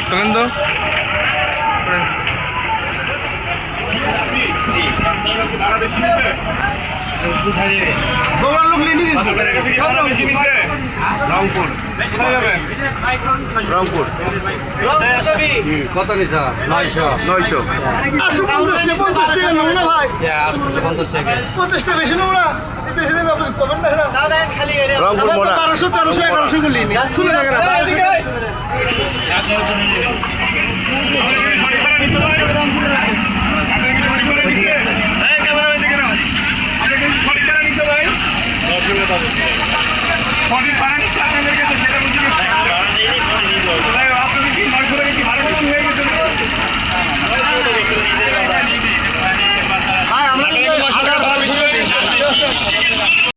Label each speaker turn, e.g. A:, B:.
A: চলেন তো রংপুর রংপুর
B: কত নিছা 900
A: 900
C: 50টা বেশি না ওরা
A: রংপুর মোড়া
C: 1200 1300 1100 গুলি
D: সঠিক